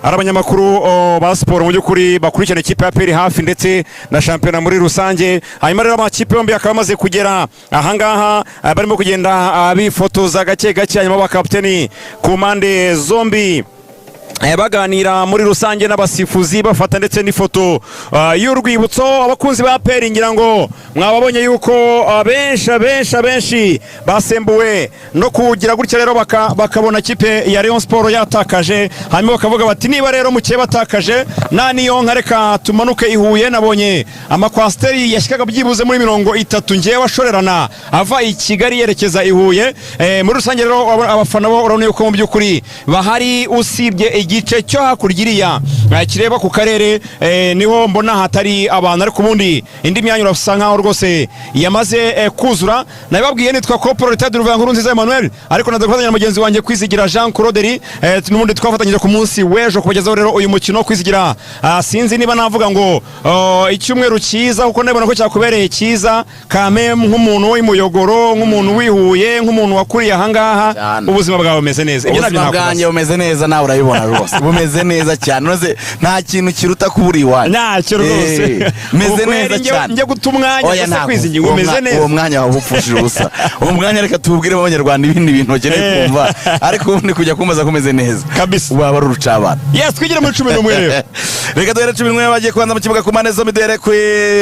abanyamakuru ba siporo mu by'ukuri bakurikirana ikipe ya APR hafi ndetse na shampiyona muri rusange. Hanyuma rero amakipe yombi akaba amaze kugera ahangaha barimo kugenda bifotoza gake gake, hanyuma bakapiteni ku mpande zombi baganira muri rusange n'abasifuzi bafata ndetse n'ifoto y'urwibutso. Abakunzi ba APR ngira ngo mwababonye yuko benshi basembuwe no kugira gutya rero bakabona kipe ya Rayon Sport yatakaje, hanyuma bakavuga bati niba rero mukiye batakaje naniyo nkareka tumanuke i Huye. Nabonye amakwasteri yashikaga byibuze muri 30 ngiye washorerana ava i Kigali yerekeza i Huye. Muri rusange rero abafana bo urabona yuko mu by'ukuri bahari, usibye igice cyo hakurya kireba ku karere niho mbona hatari abantu, ariko ubundi indi myanya urasa nkaho rwose yamaze kuzura. Nababwiye nitwa Corporate de Ruvango nziza Emmanuel, ariko nazafatanya na mugenzi wanjye Kwizigira Jean Claude, n'ubundi twafatanyije ku munsi wejo kubagezaho rero uyu mukino Kwizigira. Sinzi niba navuga ngo icyumweru cyiza kuko nabona ko cyakubereye cyiza kame nk'umuntu w'imuyogoro, nk'umuntu wihuye, nk'umuntu wakuriye ahangaha. Ubuzima bwawe bumeze neza? Ibyo nabyo bwanje bumeze neza, nawe urabibona rwose bumeze neza cyane, noze nta kintu kiruta kuburi iwanyu. Ntacyo rwose meze neza cyane. Njye guta umwanya ese Kwizigira umeze neza. Uwo mwanya wabupfushije ubusa. Uwo mwanya reka tubwire abanyarwanda ibindi bintu bakeneye kumva, ariko ubundi kujya kumbaza kumeze neza kabisa waba ari urucabana. Yes, twigire muri 11 rero. Reka duhere 11 bagiye kubanza mu kibuga ku mpande zombi, duhere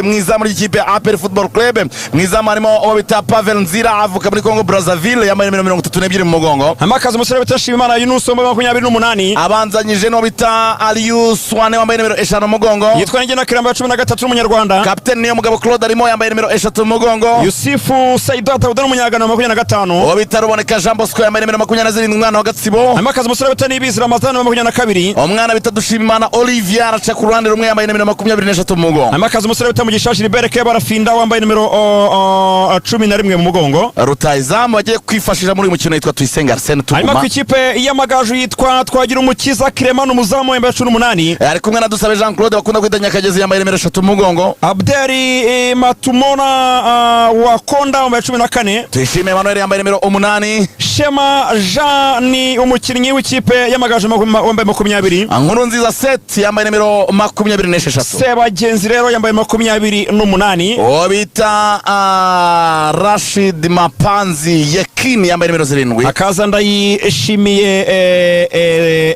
mwizamu ry'ikipe ya APR Football Club. Mwizamu harimo uwo bita Pavel Nzira avuka muri Congo Brazzaville, yambaye 32 mu mugongo. Amakazi umusore bita Shimimana Yunus wambaye 28. Abanzanyije no bita Alius Wane wambaye 5 mu mugongo. Yitwa Ngena Kiramba 13 umunyarwanda. Captain niyo mugabo Claude arimo yambaye 3 mu mugongo. Yusufu Saidata udana umunyagano 25. Uwo bita Ruboneka Jean Bosco yambaye 27 umwana wa Gatsibo. Amakazi umusore bita Nibizi Ramazan 22. Umwana bita Dushimimana Olivier araca ku ruhande rumwe yambaye 23 mu mugongo. Amakazi umusore bita Mugisha Gilbert ke barafinda wambaye 11 mu mugongo. Rutayizamu bagiye kwifashira muri uyu mukino yitwa Tuyisenga Arsene Tuguma. Hanyuma ku ikipe y'amagaju yitwa Twagira Umukiza Clement umuzamu wambaye 18. Ari kumwe na Dusabe Jean Claude bakunda kwita Nyakagezi yambaye 3 mu mugongo. Abderi Matumona wa Konda wambaye 14. Tuyishime Emmanuel yambaye 8. Shema Jean ni umukinnyi w'ikipe y'amagaju wambaye 20. Nkuru nziza Set yambaye 26. Sebagenzi rero yambaye 28. Obita Rashid Mapanzi Yekini yambaye 7. Akaza Ndayishimiye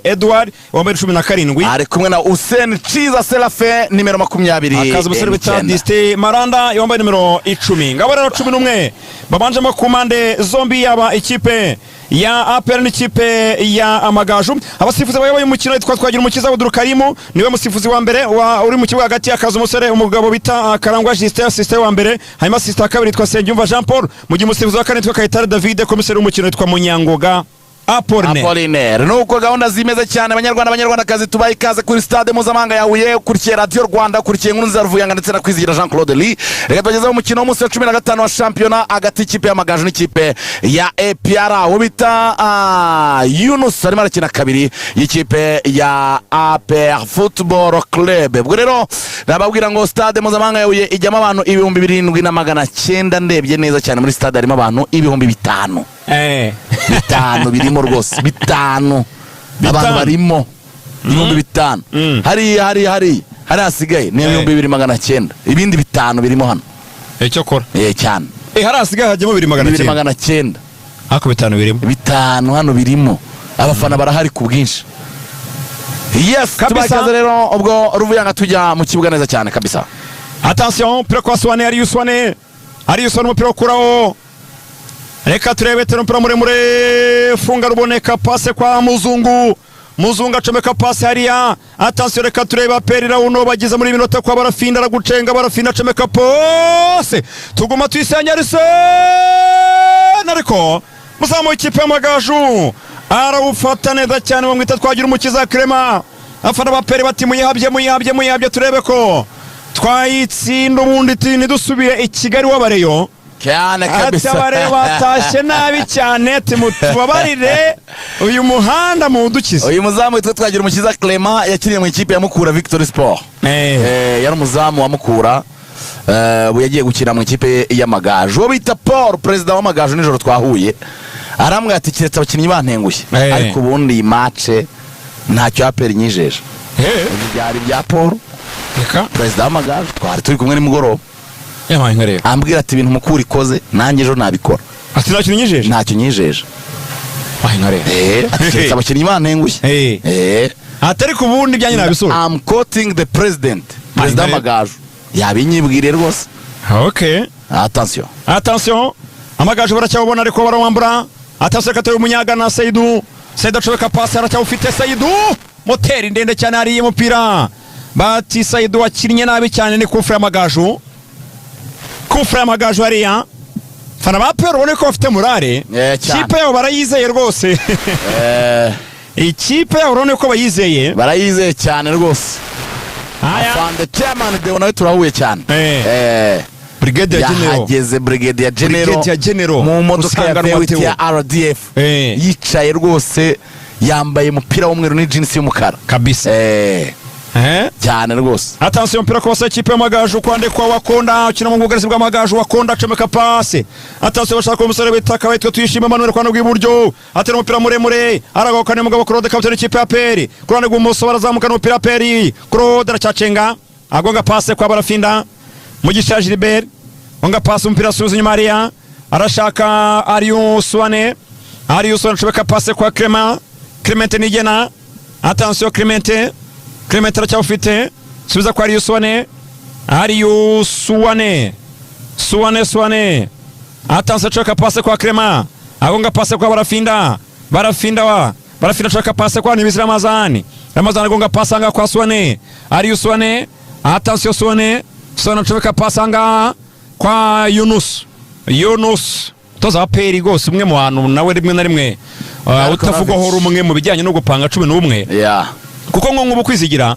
Edward wambaye 17. Ari kumwe na Hussein Chiza Serafe nimero 20. Akaza umusore bita Diste Maranda wambaye 10. Ngabo rero 11 babanjemo ku mpande zombi, yaba ikipe ya APR n'ikipe ya amagaju. Abasifuzi bayoboye umukino yitwa Twagira Umukiza Abdul Karimu, niwe musifuzi wa mbere uri mu kibuga hagati. Akaza umusore umugabo bita Karangwa Justin assistant wa mbere, hanyuma assistant kabiri yitwa Sengyumva Jean Paul, mu gihe umusifuzi wa kane yitwa Kayitare David, komiseri w'umukino yitwa Munyangoga Apollinaire. Nuko gahunda zimeze cyane abanyarwandakazi, tubaye ikaze kuri stade mpuzamahanga ya Huye, ukurikiye Radio Rwanda, ukurikiye Nkuru nziza Ruvuyanga ndetse na Kwizigira Jean Claude Lee. Reka tugezeho umukino w'umunsi wa 15 wa shampiyona hagati y'ikipe y'amagaju n'ikipe ya APR. Uwo bita Yunus arimo arakina kabiri y'ikipe ya APR Football Club. Ubwo rero nababwira ngo stade mpuzamahanga ya Huye ijyamo abantu 7,900. Ndebye neza cyane muri stade harimo abantu 5,000. 5 birimo rwose 5 abantu barimo 5,000. hari hasigaye ni 2,900. ibindi 5 birimo hano icyo kora cyane hari hasigaye hajyemo 2,900. ako 5 birimo 5 hano birimo. Abafana barahari ku bwinshi. Yes, kabisa rero ubwo Ruvuyanga tujya mu kibuga neza cyane kabisa. Attention, pira kwa Swane, Arius Wane umupira ukuraho. Reka turebe tero mpira muremure, funga Ruboneka, pase kwa Muzungu acomeka pase hariya. Attention, reka turebe APR uno bagize muri minota kwa barafinda aragucenga, barafinda acomeka pose Tuguma Tuyisenge Arsene, ariko muzamu w'ikipe y'amagaju arawufata neza cyane, bamwita Twagira Umukiza Clement. Afana ba APR bati muyihabye turebe ko twayitsinda ubundi ntidusubiye i Kigali w'abareyo cyane kabisa. Atabare batashye nabi cyane, timutubabarire uyu muhanda mu dukize. Uyu muzamu witwa Twagira Umukiza Clement yakiriye mu ikipe ya Mukura Victory Sport. Yari umuzamu wa Mukura, yagiye gukina mu ikipe y'amagaju. Uwo bita Paul, president w'amagaju, nijoro twahuye arambwira ati kiretse abakinnyi bantenguye, ariko ubundi iyi match ntacyo APR nyijeje byari bya Paul reka perezida w'amagaju twari turi kumwe nimugoroba yamaye nkareba ambwira ati ibintu mukuru ikoze nanjye ejo nabikora ati ntacyo nyijeje ntacyo nyijeje ahe nkareba ati abakinnyi bantengushye atari ku bundi byanyu nabisura I'm quoting the president perezida w'amagaju yabinyibwiriye rwose. Okay, attention amagaju baracyabona ariko barawambura. Attention kataye umunyagana Saidu acobeka pasi aracyawufite Saidu moteri ndende cyane ari umupira bati Saidu akinnye nabi cyane ni kufra y'amagaju hariya fana ba Pero ubone ko bafite murare ikipe yabo barayizeye rwose ikipe yabo urabona ko barayizeye cyane rwose. Afande chairman de nawe turahuye cyane Brigade ya General yahageze Brigade ya General mu modoka ya RDF yicaye rwose yambaye umupira w'umweru ni jeans y'umukara kabisa cyane rwose. Attention mpira ko basa ikipe y'amagaju kwande kwa Wakonda ukina mu bwugarizi bw'amagaju Wakonda acomeka pase. Attention bashaka umusore bitaka witwa Tuyishime Manuel kwande rw'iburyo atera umupira muremure aragokane mugabo Claude kapiteni ikipe ya APR kwande rw'umuso barazamuka n'umupira APR Claude aracacenga agonga pase kwa Barafinda Mugisha Gilbert onga pase umupira suza nyuma Maria arashaka Arius Wane acomeka pase kwa Clement Nigena. Attention Clement aracyafite subiza kwa Arius Wane Suwane Attention acomeka pase kwa Clement agonga pase kwa Barafinda acomeka pase kwa Nibizira Ramazani agonga pase anga kwa Suwane Arius Wane. Attention Suwane acomeka pase anga kwa Yunus toza APR gose umwe mu bantu nawe rimwe na rimwe utavugwaho rumwe mu bijyanye no gupanga 11 kuko ngo nk'ubu kwizigira